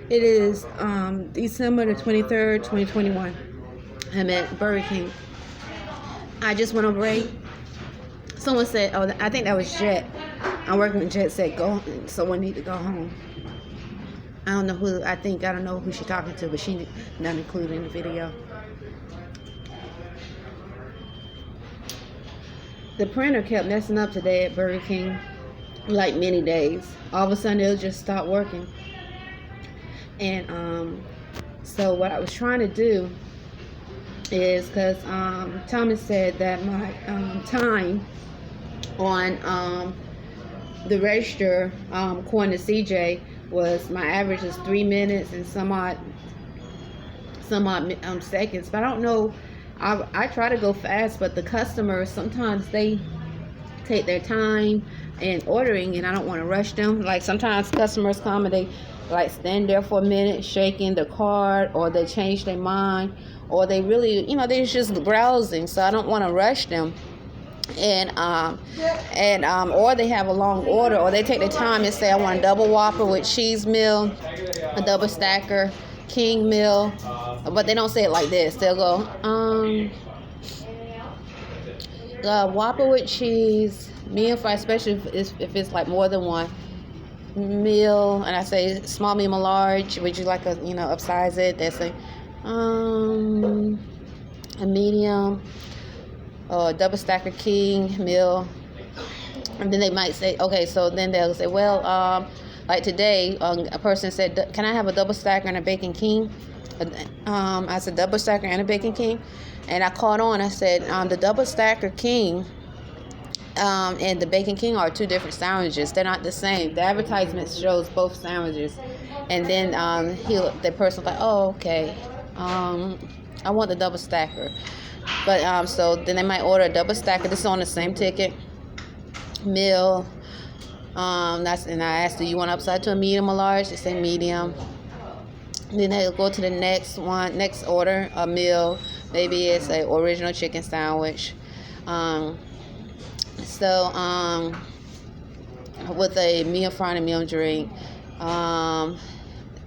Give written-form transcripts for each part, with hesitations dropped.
It is December the 23rd, 2021. I'm at Burger King. I just went on break. Someone said, oh, I think that was Jet. I'm working with Jet, said, go, someone need to go home. I don't know who, I don't know who she's talking to, but she not included in the video. The printer kept messing up today at Burger King, like many days. All of a sudden, it'll just stop working. And so what I was trying to do is, because Thomas said that my time on the register, according to CJ, was my average is 3 minutes and some odd seconds. But I don't know. I try to go fast, but the customers sometimes they take their time in ordering, and I don't want to rush them. Like sometimes customers come and they like stand there for a minute shaking the card, or they change their mind, or they really, they're just browsing. So I don't want to rush them. And or they have a long order, or they take their time and say, I want a double Whopper with cheese meal, a double stacker, king meal, but they don't say it like this. They'll go, Whopper with cheese, medium fry, especially if it's like more than one meal, and I say small, medium, or large. Would you like upsize it? They say, a medium, or a double stacker king meal. And then they might say, okay, so then they'll say, well, like today, a person said, can I have a double stacker and a bacon king? I said, double stacker and a bacon king. And I caught on, I said, the double stacker king and the bacon king are two different sandwiches. They're not the same. The advertisement shows both sandwiches. And then the person was like, oh, okay, I want the double stacker. But so then they might order a double stacker. This is on the same ticket meal. And I asked, do you want upside to a medium or large? They say medium. Then they'll go to the next order, a meal. Maybe it's a original chicken sandwich. With a medium fry and a medium drink.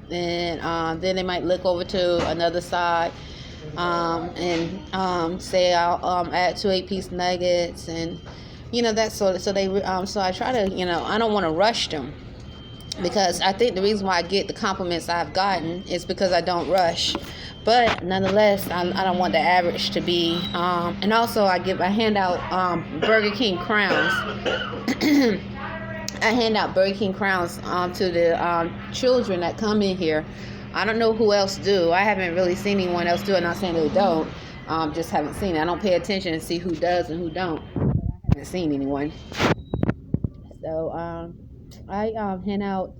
Then they might look over to another side and say I'll add 2 8-piece nuggets, and that sort of. So I try to I don't want to rush them, because I think the reason why I get the compliments I've gotten is because I don't rush. But nonetheless, I don't want the average to be. And also, I hand out Burger King crowns. I hand out Burger King crowns to the children that come in here. I don't know who else do. I haven't really seen anyone else do it. Not saying they don't. Just haven't seen it. I don't pay attention and see who does and who don't. But I haven't seen anyone. So I hand out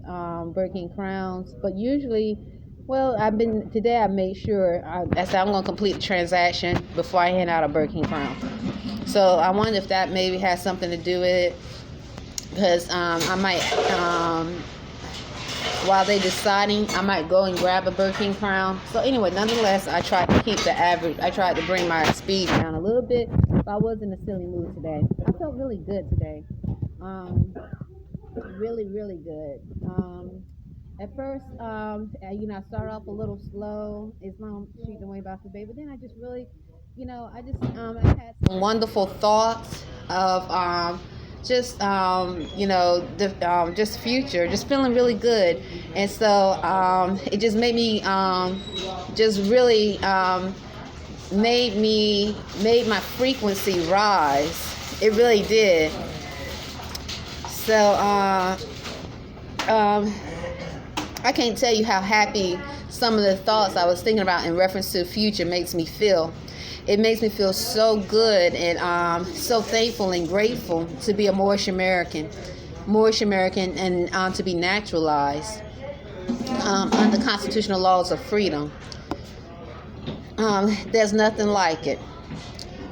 Burger King crowns, but usually, today I made sure I said I'm going to complete the transaction before I hand out a Burger King crown. So I wonder if that maybe has something to do with it, because I might, while they deciding, I might go and grab a Burger King crown. So anyway, nonetheless, I tried to keep the average. I tried to bring my speed down a little bit, but I was in a silly mood today. I felt really good today. Really, really good. At first, I started off a little slow. Islam, she's the way about the baby. But then I just really, I had some wonderful thoughts of just future, just feeling really good. And so it just made me made my frequency rise. It really did. So I can't tell you how happy some of the thoughts I was thinking about in reference to the future makes me feel. It makes me feel so good and so thankful and grateful to be a Moorish American, and to be naturalized under constitutional laws of freedom. There's nothing like it.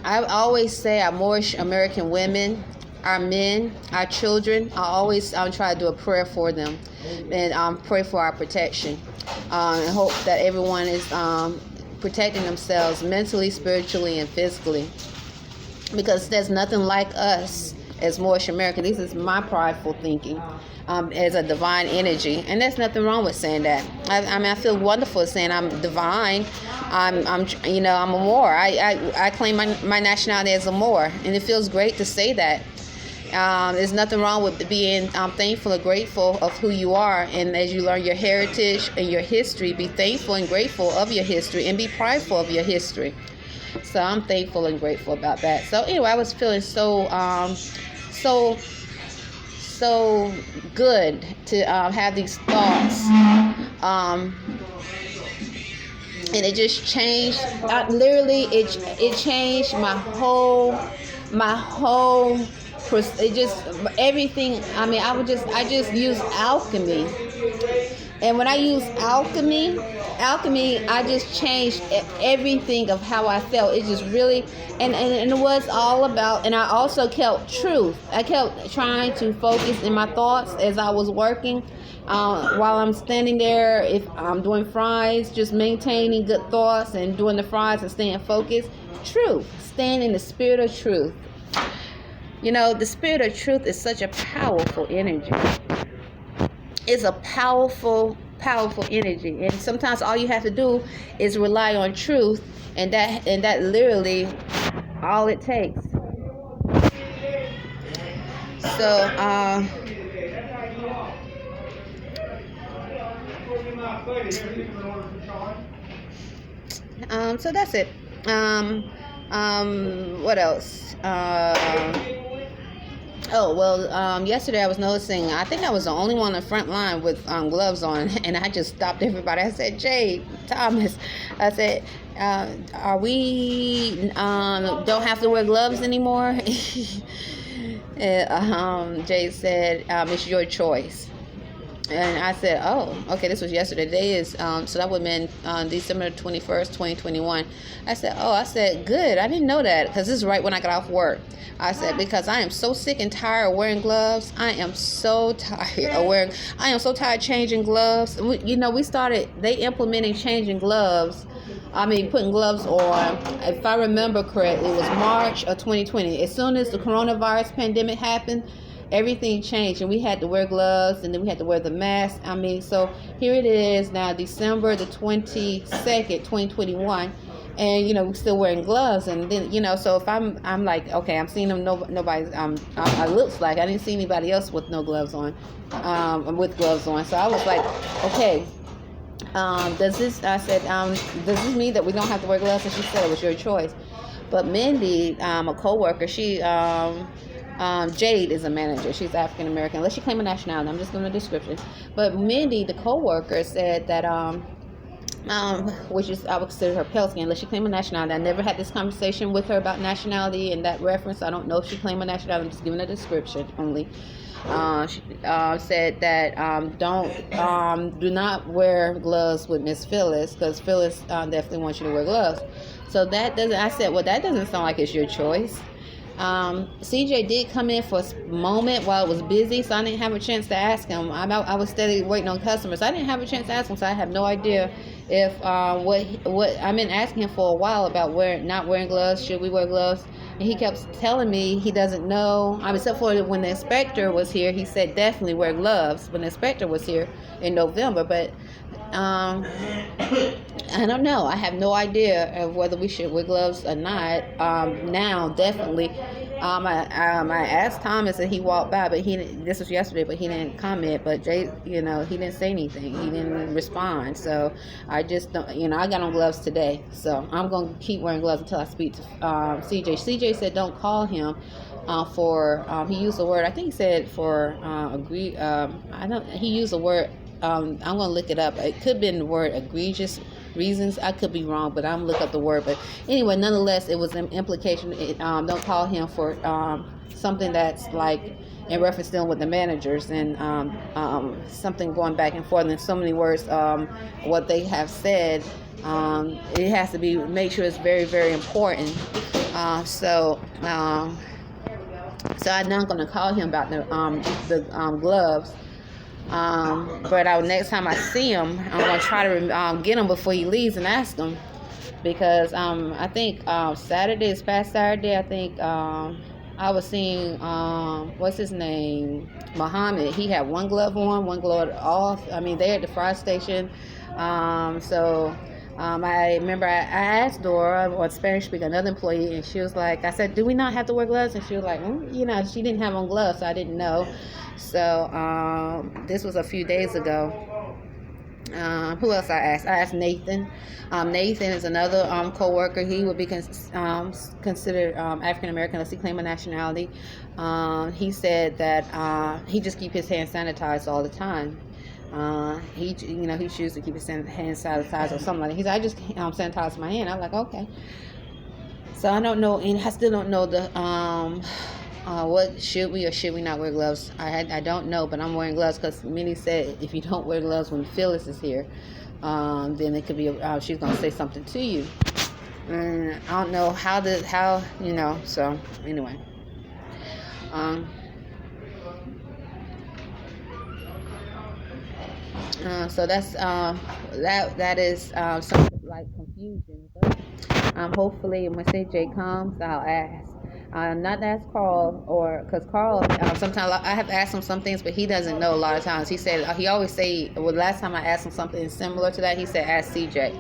I always say our Moorish American women, our men, our children, I always try to do a prayer for them and pray for our protection. And hope that everyone is protecting themselves mentally, spiritually, and physically. Because there's nothing like us as Moorish American. This is my prideful thinking as a divine energy, and there's nothing wrong with saying that. I mean, I feel wonderful saying I'm divine. I'm a Moor. I claim my nationality as a Moor, and it feels great to say that. There's nothing wrong with being thankful and grateful of who you are. And as you learn your heritage and your history, be thankful and grateful of your history and be prideful of your history. So I'm thankful and grateful about that. So anyway, I was feeling so good to have these thoughts. And it just changed. It changed my whole. It just everything. I mean, I just use alchemy, and when I use alchemy, I just changed everything of how I felt. It just really, and it was all about. And I also kept truth. I kept trying to focus in my thoughts as I was working. While I'm standing there, if I'm doing fries, just maintaining good thoughts and doing the fries and staying focused. Truth, staying in the spirit of truth. You know, the spirit of truth is such a powerful energy. It's a powerful energy. And sometimes all you have to do is rely on truth, and that literally all it takes. So that's it. What else? Yesterday I was noticing, I think I was the only one on the front line with gloves on, and I just stopped everybody. I said, Jade, Thomas, I said, are we don't have to wear gloves anymore? Jade said, it's your choice. And I said, oh, okay, this was yesterday. Today is, so that would have been December 21st, 2021. I said, good. I didn't know that, because this is right when I got off work. I said, because I am so sick and tired of wearing gloves. I am so tired changing gloves. They implementing changing gloves. I mean, putting gloves on. If I remember correctly, it was March of 2020. As soon as the coronavirus pandemic happened, everything changed, and we had to wear gloves, and then we had to wear the mask. I mean, so here it is now, December the 22nd, 2021, and we're still wearing gloves. And then so if I'm like, okay, I'm seeing them. Nobody's. I looks like I didn't see anybody else with no gloves on, with gloves on. So I was like, okay. Does this mean that we don't have to wear gloves? And she said it was your choice. But Mindy, a coworker, she Jade is a manager. She's African American. Unless she claim a nationality, I'm just giving a description. But Mindy, the coworker, said that which is, I would consider her pale skin, unless she claim a nationality. I never had this conversation with her about nationality and that reference. I don't know if she claimed a nationality. I'm just giving a description only. She said that do not wear gloves with Miss Phyllis, because Phyllis definitely wants you to wear gloves. So that doesn't sound like it's your choice. CJ did come in for a moment while it was busy, so I didn't have a chance to ask him. I was steady waiting on customers. I didn't have a chance to ask him, so I have no idea if what I've been asking him for a while about not wearing gloves. Should we wear gloves? And he kept telling me he doesn't know. Except for when the inspector was here, he said definitely wear gloves when the inspector was here in November. But I don't know. I have no idea of whether we should wear gloves or not. Now, definitely. I asked Thomas, and he walked by, but this was yesterday, but he didn't comment. But Jay, he didn't say anything. He didn't respond. So I just don't, I got on gloves today. So I'm going to keep wearing gloves until I speak to CJ. CJ said don't call him he used the word, I think he said for agree. He used the word, I'm going to look it up. It could have been the word egregious reasons. I could be wrong, but I'm going to look up the word. But anyway, nonetheless, it was an implication. Don't call him for something that's like in reference to dealing with the managers and something going back and forth. And so many words, what they have said, it has to be, make sure it's very, very important. So I'm not going to call him about the gloves. But next time I see him, I'm going to try to get him before he leaves and ask him, because I think this past Saturday, I think I was seeing what's his name, Muhammad. He had one glove on, one glove off. I mean, they're at the fire station. I remember I asked Dora, or Spanish speaking, another employee, and she was like, I said, do we not have to wear gloves? And she was like, she didn't have on gloves, so I didn't know. So this was a few days ago. Who else I asked? I asked Nathan. Nathan is another co-worker. He would be considered African American unless he claimed a nationality. He said that he just keep his hands sanitized all the time. He chooses to keep his hands sanitized or something like that. He said, I just sanitize my hand. I'm like, okay. So I don't know, and I still don't know the what should we or should we not wear gloves. I don't know, but I'm wearing gloves because Minnie said if you don't wear gloves when Phyllis is here, then it could be she's gonna say something to you. And I don't know so anyway. So that's that is some like confusion, but hopefully when Jay comes, I'll ask. Not ask Carl, or because Carl sometimes I have asked him some things, but he doesn't know a lot of times. He said he always say, well, last time I asked him something similar to that, he said ask CJ,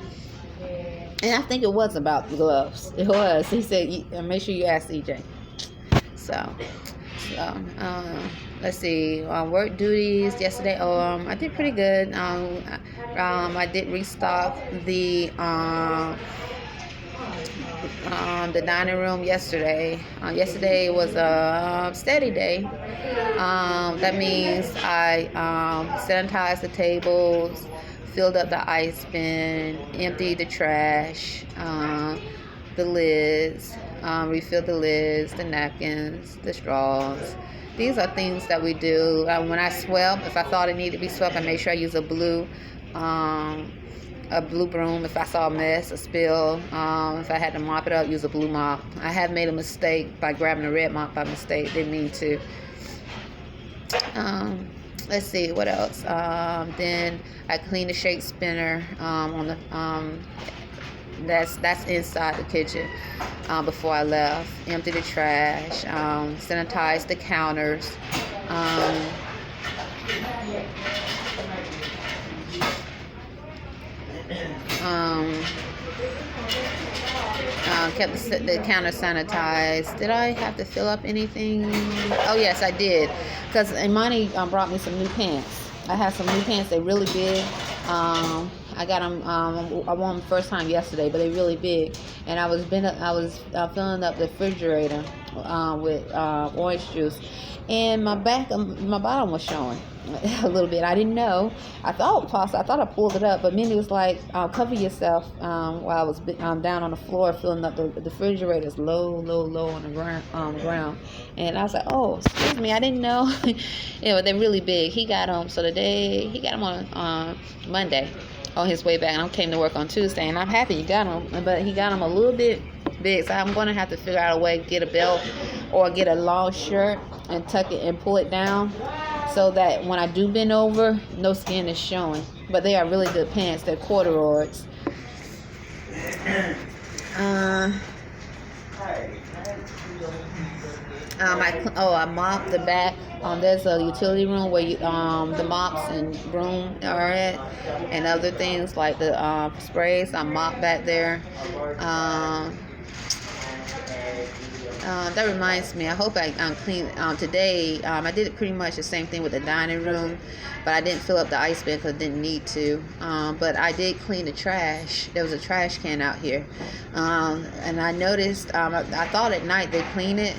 and I think it was about the gloves. It was. He said make sure you ask CJ. So let's see. Work duties yesterday. I did pretty good. I did restock the dining room yesterday. Yesterday was a steady day. That means I sanitized the tables, filled up the ice bin, emptied the trash, the lids, refilled the lids, the napkins, the straws. These are things that we do. When I swept, if I thought it needed to be swept, I made sure I use a blue broom. If I saw a mess, a spill, if I had to mop it up, use a blue mop. I have made a mistake by grabbing a red mop by mistake. Didn't mean to. Let's see what else. Then I cleaned the shake spinner on the that's inside the kitchen. Before I left, emptied the trash, sanitized the counters. Kept the counter sanitized. Did I have to fill up anything? Oh yes, I did, because Imani brought me some new pants. I have some new pants. They're really big. I got them. I wore them first time yesterday, but they're really big. And I was filling up the refrigerator with orange juice, and my bottom was showing a little bit. I didn't know. I thought I pulled it up, but Minnie was like, "Cover yourself." While I was down on the floor filling up the refrigerator's low on the ground, and I was like, "Oh, excuse me, I didn't know." They're really big. He got them. So he got them on Monday on his way back, and I came to work on Tuesday, and I'm happy he got them, but he got them a little bit big, so I'm going to have to figure out a way to get a belt or get a long shirt and tuck it and pull it down so that when I do bend over, no skin is showing. But they are really good pants. They're corduroys. I mopped the back. There's a utility room where the mops and broom are at, and other things like the sprays. I mopped back there. That reminds me, I hope I clean today. I did pretty much the same thing with the dining room, but I didn't fill up the ice bin because I didn't need to. But I did clean the trash. There was a trash can out here, and I noticed. I thought at night they clean it,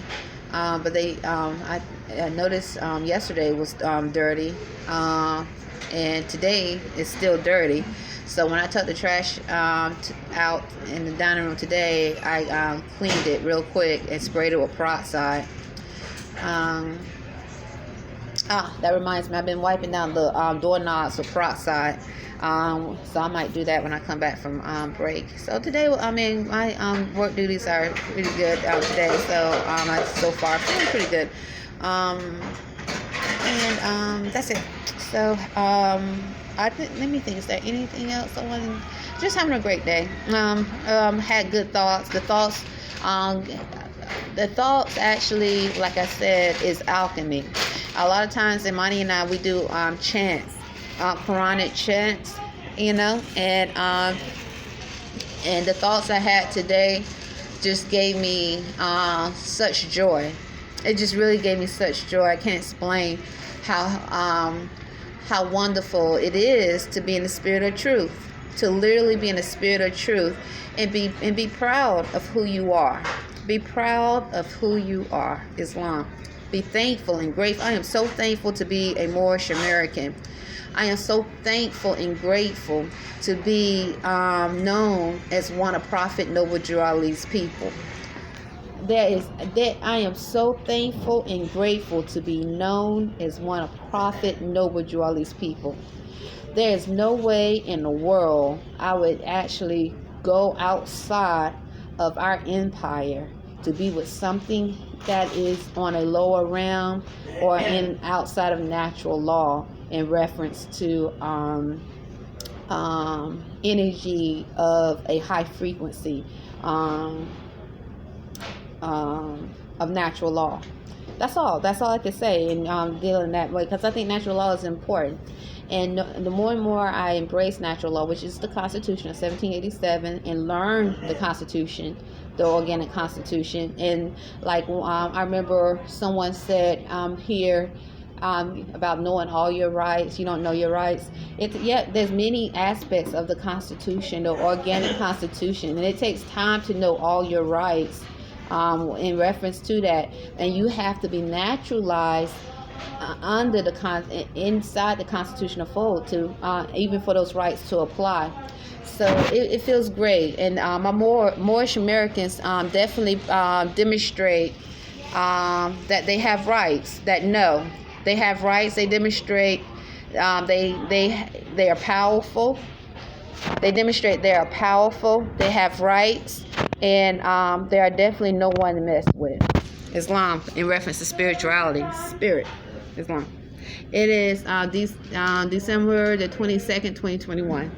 but I noticed yesterday was dirty, and today it's still dirty. So when I took the trash out in the dining room today, I cleaned it real quick and sprayed it with peroxide. That reminds me, I've been wiping down the doorknobs with peroxide. So I might do that when I come back from break. So today, my work duties are pretty good today. So far feeling pretty good. And that's it. So let me think. Is there anything else I want? Just having a great day. Had good thoughts. The thoughts the thoughts actually, like I said, is alchemy. A lot of times, Imani and I, we do chants, Quranic chants, and the thoughts I had today just gave me such joy. It just really gave me such joy. I can't explain how wonderful it is to be in the spirit of truth, to literally be in the spirit of truth, and be proud of who you are. Be proud of who you are, Islam. Be thankful and grateful. I am so thankful to be a Moorish American. I am so thankful and grateful to be known as one of Prophet Noble Drew Ali's people. I am so thankful and grateful to be known as one of Prophet Noble Drew Ali's people. There is no way in the world I would actually go outside of our empire to be with something that is on a lower realm or outside of natural law in reference to energy of a high frequency of natural law. That's all I can say in dealing that way, because I think natural law is important. And the more and more I embrace natural law, which is the Constitution of 1787, and learn the Constitution, the organic Constitution, and like I remember someone said here about knowing all your rights. You don't know your rights. There's many aspects of the Constitution, the organic Constitution, and it takes time to know all your rights in reference to that, and you have to be naturalized under inside the constitutional fold to even for those rights to apply. So it feels great, and my Moorish Americans definitely demonstrate that they have rights. That no, they have rights. They demonstrate they are powerful. They demonstrate they are powerful. They have rights, and they are definitely no one to mess with. Islam, in reference to spirituality, spirit, Islam. It is December the 22nd, 2021.